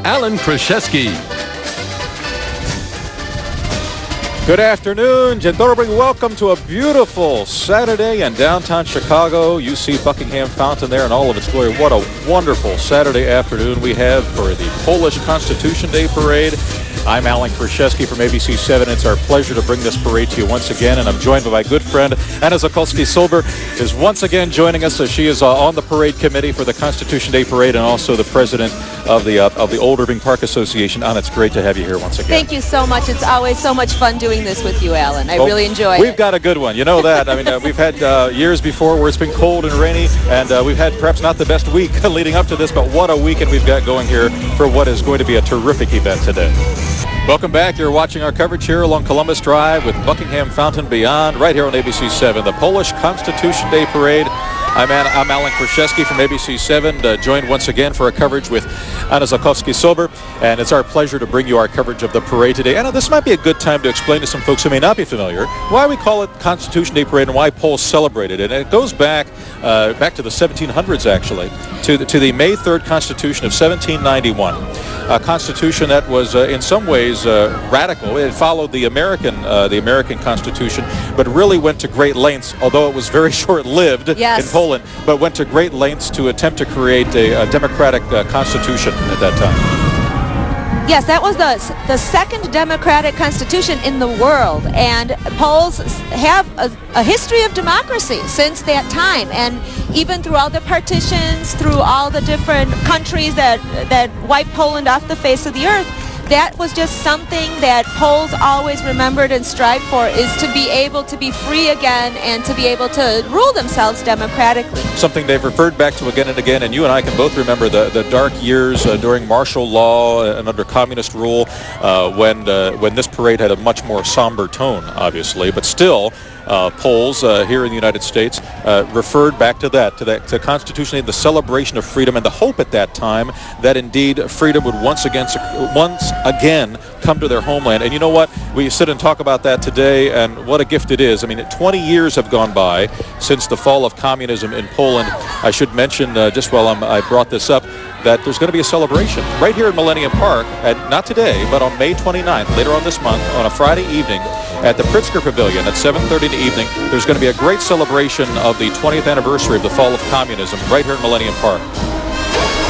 Alan Krzyzewski. Good afternoon, Dzień dobry. Welcome to a beautiful Saturday in downtown Chicago. You see Buckingham Fountain there in all of its glory. What a wonderful Saturday afternoon we have for the Polish Constitution Day Parade. I'm Alan Krzyzewski from ABC7. It's our pleasure to bring this parade to you once again, and I'm joined by my good friend Anna Zakolski-Silber is once again joining us. So she is on the parade committee for the Constitution Day Parade and also the president of the Old Irving Park Association. Anna, it's great to have you here once again. Thank you so much. It's always so much fun doing this with you, Alan. I really enjoy it. We've got a good one. You know that. I mean, we've had years before where it's been cold and rainy, and we've had perhaps not the best week leading up to this, but what a weekend we've got going here for what is going to be a terrific event today. Welcome back. You're watching our coverage here along Columbus Drive with Buckingham Fountain Beyond, right here on ABC7, the Polish Constitution Day Parade. I'm Alan Krzyzewski from ABC7, joined once again for our coverage with Anna Zakolski-Silber, and it's our pleasure to bring you our coverage of the parade today. Anna, this might be a good time to explain to some folks who may not be familiar why we call it Constitution Day Parade and why Poles celebrate it. And it goes back to the 1700s, actually, to the May 3rd Constitution of 1791, a constitution that was in some ways radical. It followed the American Constitution, but really went to great lengths, although it was very short-lived in Poland, but went to great lengths to attempt to create a democratic constitution at that time. Yes, that was the second democratic constitution in the world, and Poles have a history of democracy since that time, and even through all the partitions, through all the different countries that wiped Poland off the face of the earth, that was just something that Poles always remembered and strived for, is to be able to be free again and to be able to rule themselves democratically. Something they've referred back to again and again, and you and I can both remember the dark years during martial law and under communist rule when this parade had a much more somber tone, obviously, but still Poles here in the United States referred back to the Constitution Day, the celebration of freedom, and the hope at that time that indeed freedom would once again come to their homeland. And you know what? We sit and talk about that today, and what a gift it is. I mean, 20 years have gone by since the fall of communism in Poland. I should mention, just while I brought this up, that there's going to be a celebration right here at Millennium Park, not today, but on May 29th, later on this month, on a Friday evening, at the Pritzker Pavilion at 7:30 in the evening. There's going to be a great celebration of the 20th anniversary of the fall of communism right here at Millennium Park.